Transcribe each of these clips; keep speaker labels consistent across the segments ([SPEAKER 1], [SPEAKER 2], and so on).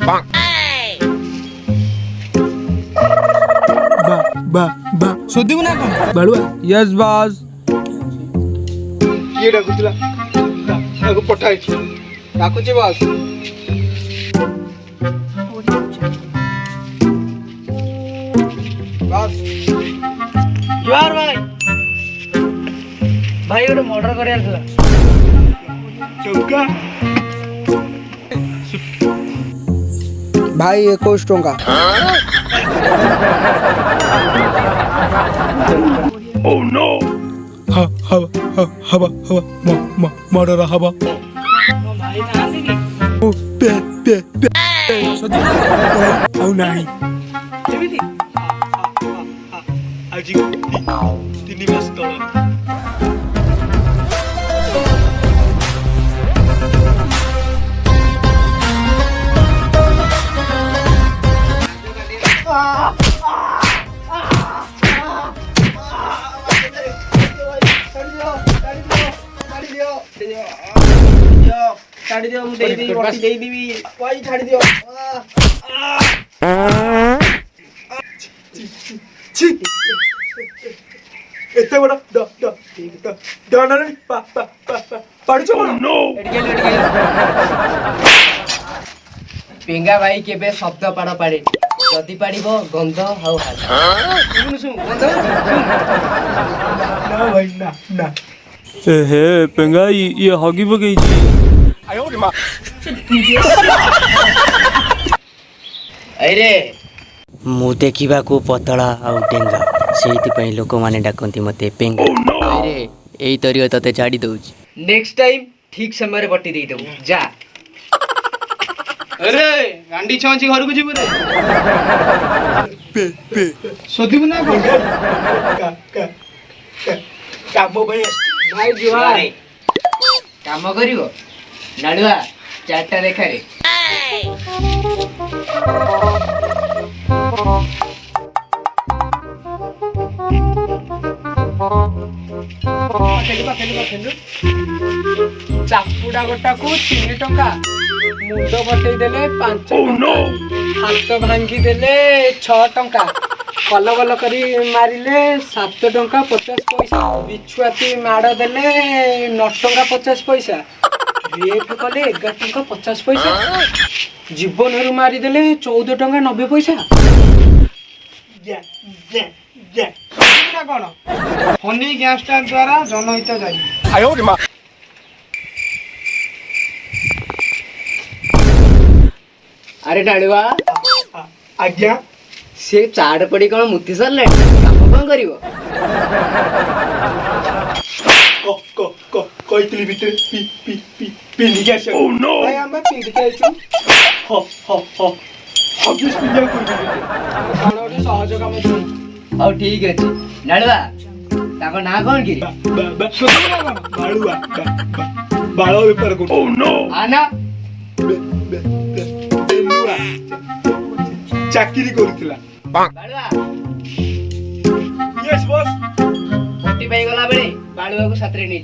[SPEAKER 1] बा सोधिबु ना कोन बाळुआ yes boss
[SPEAKER 2] ये डाकुला ताको पठाई डाकुचे बॉस बॉस
[SPEAKER 3] जुआर भाई भाई गोटे मर्डर करार था
[SPEAKER 2] चौका
[SPEAKER 1] भाई 21 टंका
[SPEAKER 2] ओह नो हवा मर्डर हवा
[SPEAKER 3] भाई ना आसिकी
[SPEAKER 2] ओ पे औ नाही
[SPEAKER 3] केमिति
[SPEAKER 2] आजि 3 मास तळ
[SPEAKER 3] छाड़ी दियो मुझे दे बटी दे दीबी भाई छाड़ी दियो
[SPEAKER 2] छि एते बड़ा डनर पाड़ी छ नो
[SPEAKER 3] पेंगा भाई केबे शब्द पाड़ पाड़े जदी पाड़िबो गंध हाउ हाल सुन गंध
[SPEAKER 2] ना भाई ना
[SPEAKER 4] हे पेंगा ये हगी पकई
[SPEAKER 3] अरे
[SPEAKER 5] मु देखा पतला आउ डेंगा से लोक मैंने डाकती मत पेंगा अरे यही तरीके तते छाड़ी दौच
[SPEAKER 3] नेक्स्ट टाइम ठीक समय रे बटी दे देबू जा
[SPEAKER 1] अरे गांडी छंची घर को जीबू रे
[SPEAKER 2] पे
[SPEAKER 1] सोधिबु ना कोन
[SPEAKER 2] काम भाई
[SPEAKER 3] भाई जुआर काम करिवो नाडुआ चारटा देखा रे चापुड़ा गोटा को 3 टंका मुंड बटई देले 5 टंका हाथ भांगी देले 6 टंका कल बल करी मारिले 7 टंका 50 पैसा बिछुआती माड़ देले 9 टंका 50 पैसा रेप कले 11 टंका 50 पैसा जीवन हरू मारी देले 14 टंका 90 पैसा
[SPEAKER 2] या
[SPEAKER 1] ना कोन फनी गैंगस्टर द्वारा जनहित जारी
[SPEAKER 2] आयो रे मां
[SPEAKER 3] अरे डाडुआ
[SPEAKER 2] आज्ञा
[SPEAKER 3] से चाड़ पड़ी कौन मुति सरले काम कौन करिवो
[SPEAKER 2] कहती भितर पिंधि गया ओह नो
[SPEAKER 1] भाई हम पिंड के आइछु
[SPEAKER 2] हजूस पिंजा कर
[SPEAKER 1] कोन ओटे सहज काम दउ
[SPEAKER 3] और ठीक अछि डाडुआ ताको ना कौन गिरी
[SPEAKER 2] बाळुआ बाळो बेपार कर ओह नो
[SPEAKER 3] आना
[SPEAKER 2] चाकरी करथिला
[SPEAKER 3] डाडुआ
[SPEAKER 2] यस बॉस
[SPEAKER 3] मोटी पाई गला बेले बाडुआ को साथरे नै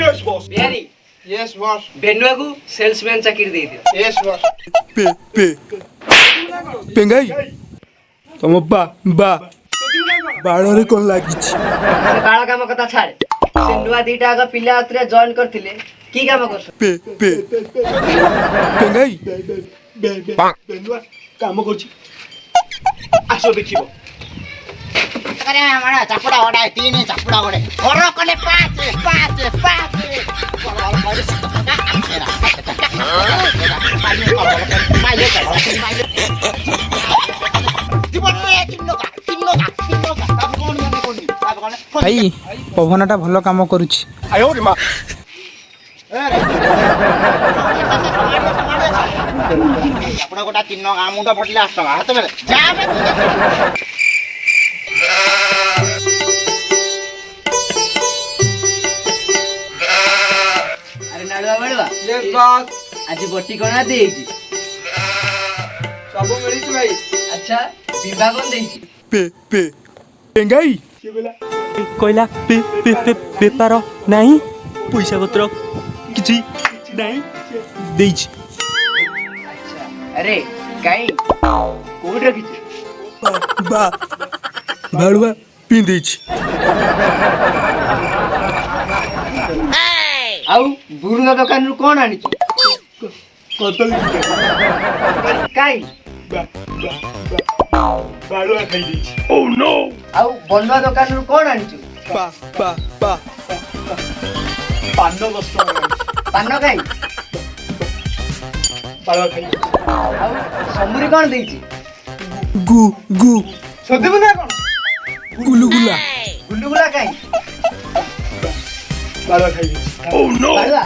[SPEAKER 2] yes boss
[SPEAKER 3] Bihari
[SPEAKER 1] yes boss
[SPEAKER 3] बेनुआ को सेल्समैन चाकरी दे दियो
[SPEAKER 1] यस बॉस
[SPEAKER 2] पे पेंगाई तुम बा बाळरे कोन लागिछि
[SPEAKER 3] से बाळ काम कथा छाड़ से नुआ दीटा आगा पिला अतरे जॉइन करथिले की काम करछ
[SPEAKER 2] पे पेंगाई बेनुआ काम करछि आसो देखिबो
[SPEAKER 6] अरे हमारा चापुड़ा ओडा 3 चापुड़ा ओडे और कले 5
[SPEAKER 1] भाई पवनटा भलो काम करूछि
[SPEAKER 2] आयो रे मां
[SPEAKER 6] चापुड़ा गोटा 3 मुंडा फटले 8 टका हाथ में जा
[SPEAKER 3] अरे नाडुआ बाडुआ
[SPEAKER 1] यस बॉस
[SPEAKER 3] आज बटी कोना देइछि
[SPEAKER 1] सब मिलिछ भाई
[SPEAKER 3] अच्छा बिंबा कोन देइछि
[SPEAKER 2] पेंगाई
[SPEAKER 4] कहला बेपार नहीं पैसा पत्र किसी नहीं
[SPEAKER 3] अच्छा अरे କାଇଁ କୋଉଠି ରଖିଛୁ?
[SPEAKER 4] ବା ଭାଳୁଆ ପିନ୍ଧିଛି।
[SPEAKER 3] ଆଉ ବୁରୁଙ୍ଗା ଦୋକାନରୁ କଣ ଆଣିଛୁ?
[SPEAKER 2] କଦଳୀ
[SPEAKER 3] କାଇଁ
[SPEAKER 2] ବାଳୁଆ ଖାଇଦେଇଛି।
[SPEAKER 3] ଆଉ ବନୁଆ ଦୋକାନରୁ କଣ ଆଣିଛୁ?
[SPEAKER 2] ପାନ 10 ଟଙ୍କା
[SPEAKER 3] ପାନ କାଇଁ?
[SPEAKER 2] ବାଳୁଆ ଖାଇଦେଇଛି।
[SPEAKER 3] ଆଉ ସମୁରି କଣ ଦେଇଛି?
[SPEAKER 4] ଗୁ ଗୁ
[SPEAKER 3] ଶୋଧିବୁ ନା କଣ?
[SPEAKER 4] ଗୁଲୁଗୁଲା।
[SPEAKER 3] ଗୁଲୁଗୁଲା କାଇଁ?
[SPEAKER 2] ବାଳୁଆ ଖାଇଦେଇଛି।
[SPEAKER 3] ବାଳୁଆ?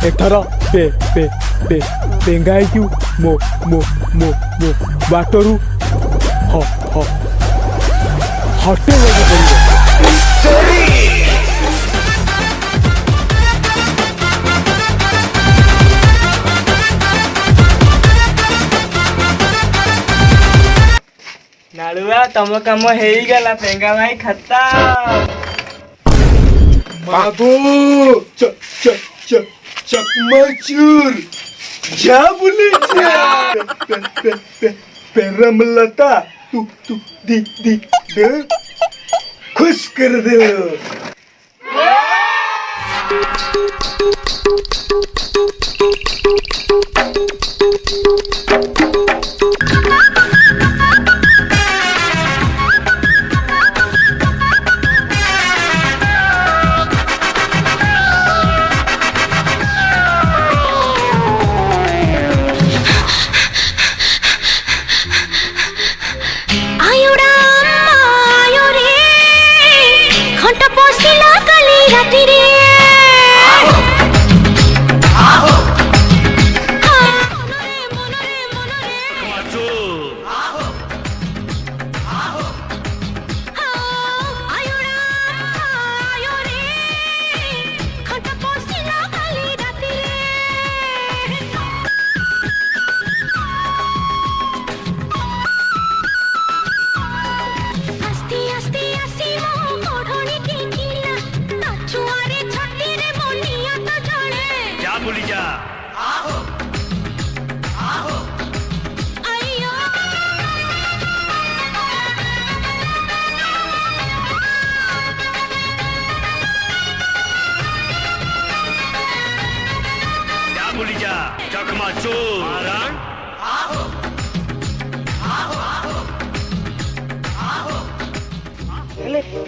[SPEAKER 4] ଏଥର ପେଙ୍ଗାଇକୁ ମୋ ମୋ ମୋ ମୋ ବାଟରୁ ହଟେଇବାକୁ ପଡ଼ିବ।
[SPEAKER 3] ନାଳୁଆ ତମ କାମ ହେଇଗଲା ପେଙ୍ଗା ଭାଇ ଖାତା।
[SPEAKER 2] बाबू चकमाचूर जा बोले पेरमलता तू दी दे खुश कर दे।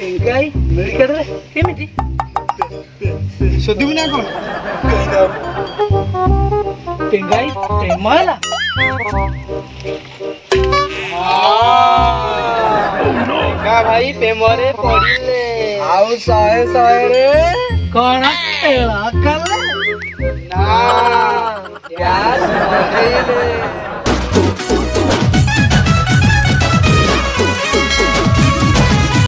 [SPEAKER 3] ପେଙ୍ଗାଇ ମେଡ଼ିକାଲରେ କେମିତି?
[SPEAKER 2] ଶୋଧିବୁ ନା କଣ?
[SPEAKER 3] ପେଙ୍ଗାଇ ପ୍ରେମ ହେଲା? ପେଙ୍ଗା ଭାଇ ପ୍ରେମରେ ପଡ଼ିଲେ ଆଉ 100ରେ କଣ ଖେଳ କଲେ ନା ଗ୍ୟାସ୍ ଲଗେଇଲେ।